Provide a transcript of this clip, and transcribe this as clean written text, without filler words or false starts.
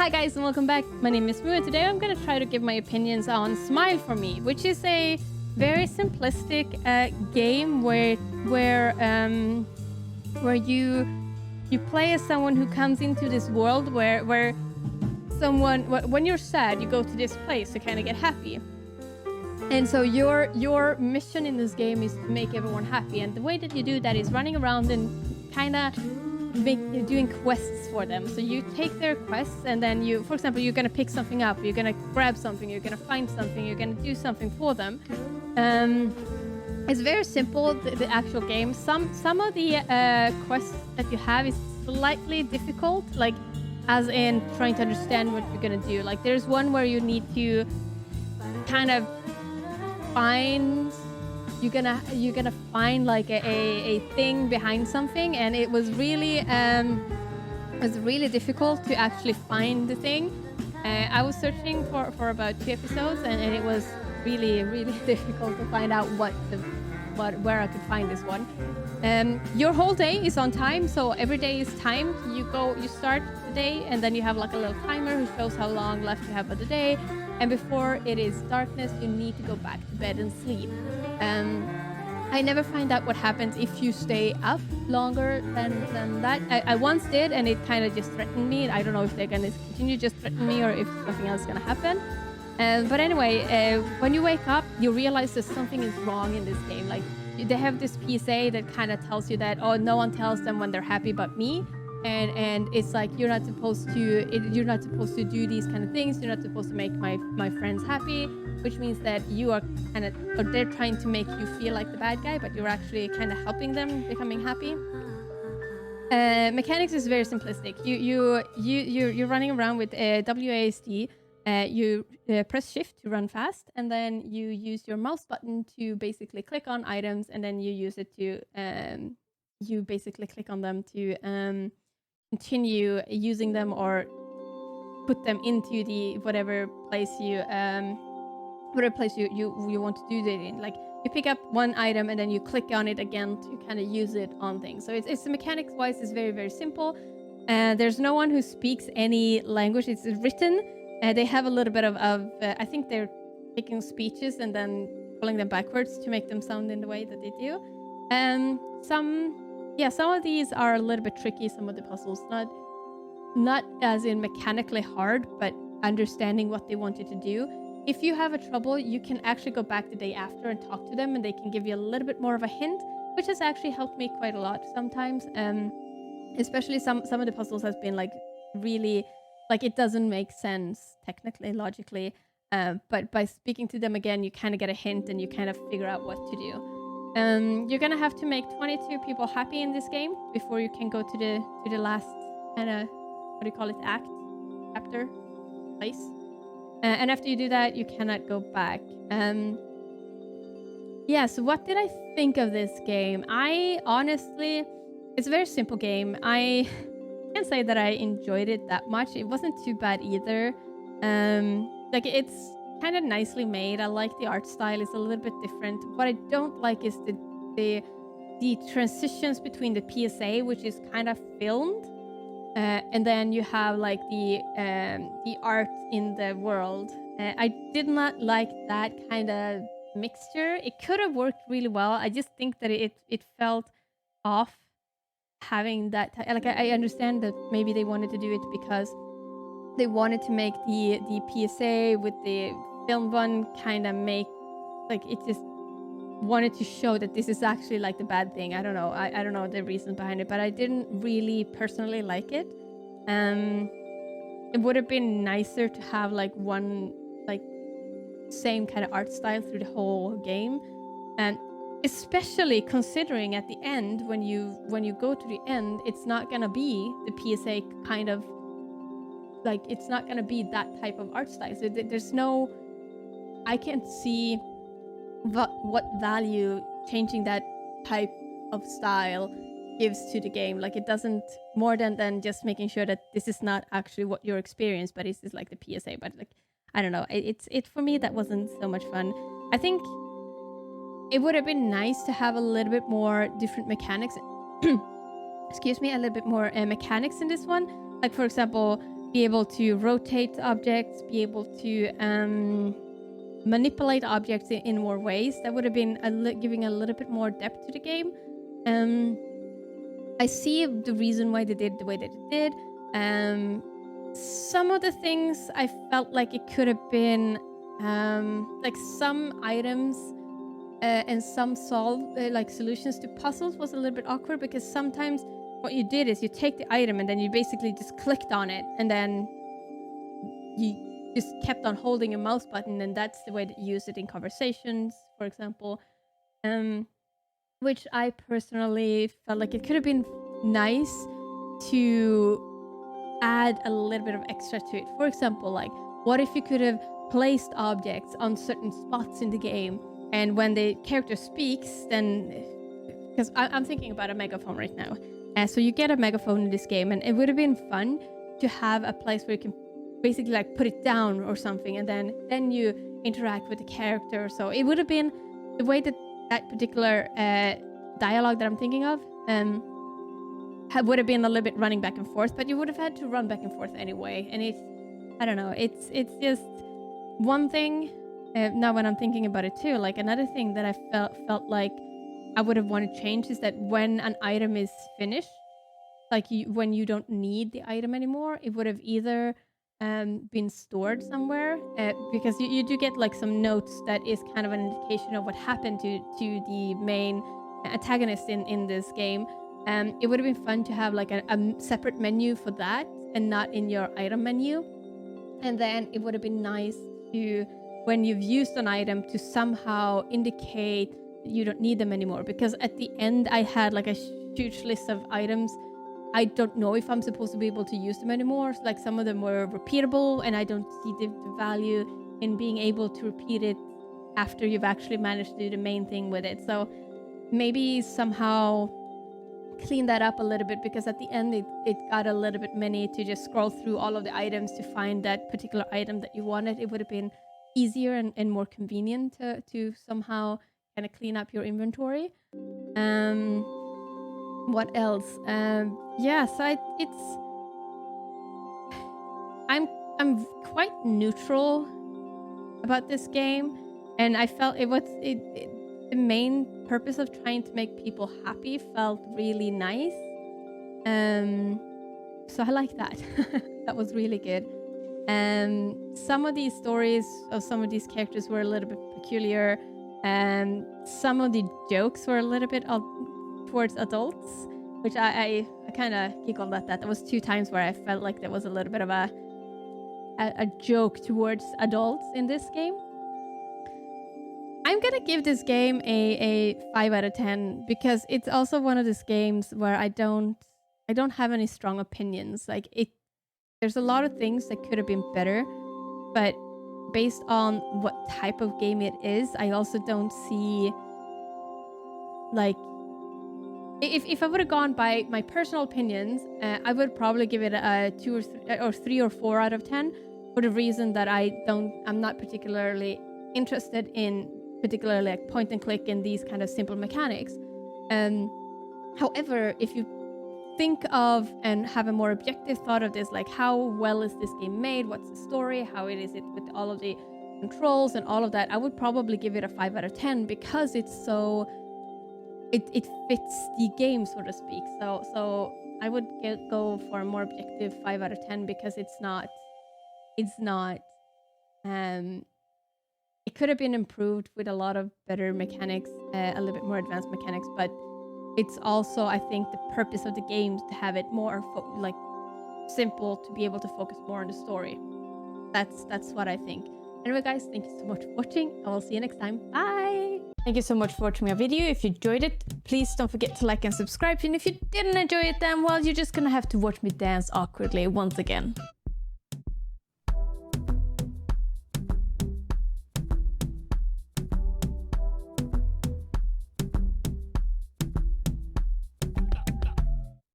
Hi guys and welcome back. My name is Moo and today I'm gonna try to give my opinions on Smile for Me, which is a very simplistic game where you play as someone who comes into this world where someone when you're sad you go to this place to kind of get happy. And so your mission in this game is to make everyone happy, and the way that you do that is running around and kind of doing quests for them. So you take their quests and then you, for example, you're gonna pick something up, you're gonna grab something, you're gonna find something, you're gonna do something for them. It's very simple, the actual game. Some of the quests that you have is slightly difficult, like as in trying to understand what you're gonna do. Like there's one where you need to kind of find, you're gonna find like a thing behind something, and it was really difficult to actually find the thing. I was searching for about 2 episodes, and it was really difficult to find out where I could find this one. Your whole day is on time, so every day is timed. You start the day, and then you have like a little timer who shows how long left you have of the day. And before it is darkness, you need to go back to bed and sleep. I never find out what happens if you stay up longer than that. I once did, and it kind of just threatened me. I don't know if they're going to continue just threaten me or if something else is going to happen. But anyway, when you wake up, you realize that something is wrong in this game. Like they have this PSA that kind of tells you that, oh, no one tells them when they're happy but me. And it's like you're not supposed to do these kind of things. You're not supposed to make my friends happy, which means that you are kind of, or they're trying to make you feel like the bad guy, but you're actually kind of helping them becoming happy. Mechanics is very simplistic. You're running around with WASD. You press shift to run fast, and then you use your mouse button to basically click on items, and then you use it to you basically click on them to continue using them or put them into the whatever place you want to do that in. Like you pick up one item and then you click on it again to kind of use it on things. So it's mechanics wise, it's very simple. There's no one who speaks any language. It's written. They have a little bit of I think they're taking speeches and then pulling them backwards to make them sound in the way that they do. Some of these are a little bit tricky. Some of the puzzles, not as in mechanically hard, but understanding what they want you to do. If you have a trouble, you can actually go back the day after and talk to them, and they can give you a little bit more of a hint, which has actually helped me quite a lot sometimes. Especially some of the puzzles has been like really, like it doesn't make sense technically, logically, but by speaking to them again, you kind of get a hint and you kind of figure out what to do. You're gonna have to make 22 people happy in this game before you can go to the last kind of, what do you call it, act, chapter, place. And after you do that, you cannot go back. Yeah, so what did I think of this game? I honestly, it's a very simple game. I can't say that I enjoyed it that much. It wasn't too bad either. Like it's kind of nicely made. I like the art style. It's a little bit different. What I don't like is the transitions between the PSA, which is kind of filmed, and then you have like the art in the world. I did not like that kind of mixture. It could have worked really well. I just think that it felt off having that. Like I understand that maybe they wanted to do it because they wanted to make the PSA with the film one kind of make, like it just wanted to show that this is actually like the bad thing. I don't know. I don't know the reason behind it, but I didn't really personally like it. It would have been nicer to have like one like same kind of art style through the whole game, and especially considering at the end when you go to the end, it's not gonna be the PSA kind of, like it's not gonna be that type of art style. So there's no, I can't see what value changing that type of style gives to the game. Like it doesn't, more than just making sure that this is not actually what your experience, but it's just like the PSA. But like I don't know, it for me that wasn't so much fun. I think it would have been nice to have a little bit more different mechanics. Excuse me, a little bit more mechanics in this one. Like for example, be able to rotate objects, be able to manipulate objects in more ways. That would have been giving a little bit more depth to the game. I see the reason why they did the way that it did. Some of the things I felt like it could have been like some items and some solutions to puzzles was a little bit awkward, because sometimes what you did is you take the item and then you basically just clicked on it, and then you just kept on holding a mouse button, and that's the way that you use it in conversations, for example. Which I personally felt like it could have been nice to add a little bit of extra to it. For example, like, what if you could have placed objects on certain spots in the game, and when the character speaks, then, because I'm thinking about a megaphone right now, so you get a megaphone in this game, and it would have been fun to have a place where you can basically like put it down or something, and then you interact with the character. So it would have been the way that particular dialogue that I'm thinking of would have been a little bit running back and forth, but you would have had to run back and forth anyway. And I don't know, it's just one thing. Now when I'm thinking about it too, like another thing that I felt like I would have wanted to change is that when an item is finished, like when you don't need the item anymore, it would have either been stored somewhere, because you do get like some notes that is kind of an indication of what happened to the main antagonist in this game. It would have been fun to have like a separate menu for that, and not in your item menu. And then it would have been nice to, when you've used an item, to somehow indicate that you don't need them anymore, because at the end I had like a huge list of items. I don't know if I'm supposed to be able to use them anymore. Like some of them were repeatable, and I don't see the value in being able to repeat it after you've actually managed to do the main thing with it. So maybe somehow clean that up a little bit, because at the end it got a little bit many to just scroll through all of the items to find that particular item that you wanted. It would have been easier and more convenient to somehow kind of clean up your inventory. What else? Yeah, so I'm quite neutral about this game, and I felt the main purpose of trying to make people happy felt really nice. So I like that. That was really good. Some of these stories of some of these characters were a little bit peculiar. Some of the jokes were a little bit towards adults, which I kind of giggled at that. There was 2 times where I felt like there was a little bit of a joke towards adults in this game. I'm gonna give this game a 5 out of 10, because it's also one of these games where I don't have any strong opinions. Like there's a lot of things that could have been better, but based on what type of game it is, I also don't see, like, if I would have gone by my personal opinions, I would probably give it a 2 or 3 or 4 out of 10, for the reason that I'm not particularly interested in particularly like point and click and these kind of simple mechanics. However, if you think of and have a more objective thought of this, like how well is this game made, what's the story, how is it with all of the controls and all of that, I would probably give it a 5 out of 10, because it's so it fits the game, so to speak. So I would go for a more objective 5 out of 10, because it's not it could have been improved with a lot of better mechanics, a little bit more advanced mechanics, but it's also, I think, the purpose of the game to have it more like simple, to be able to focus more on the story. That's what I think. Anyway, guys, thank you so much for watching. I will see you next time. Bye! Thank you so much for watching my video. If you enjoyed it, please don't forget to like and subscribe. And if you didn't enjoy it, then, well, you're just gonna have to watch me dance awkwardly once again.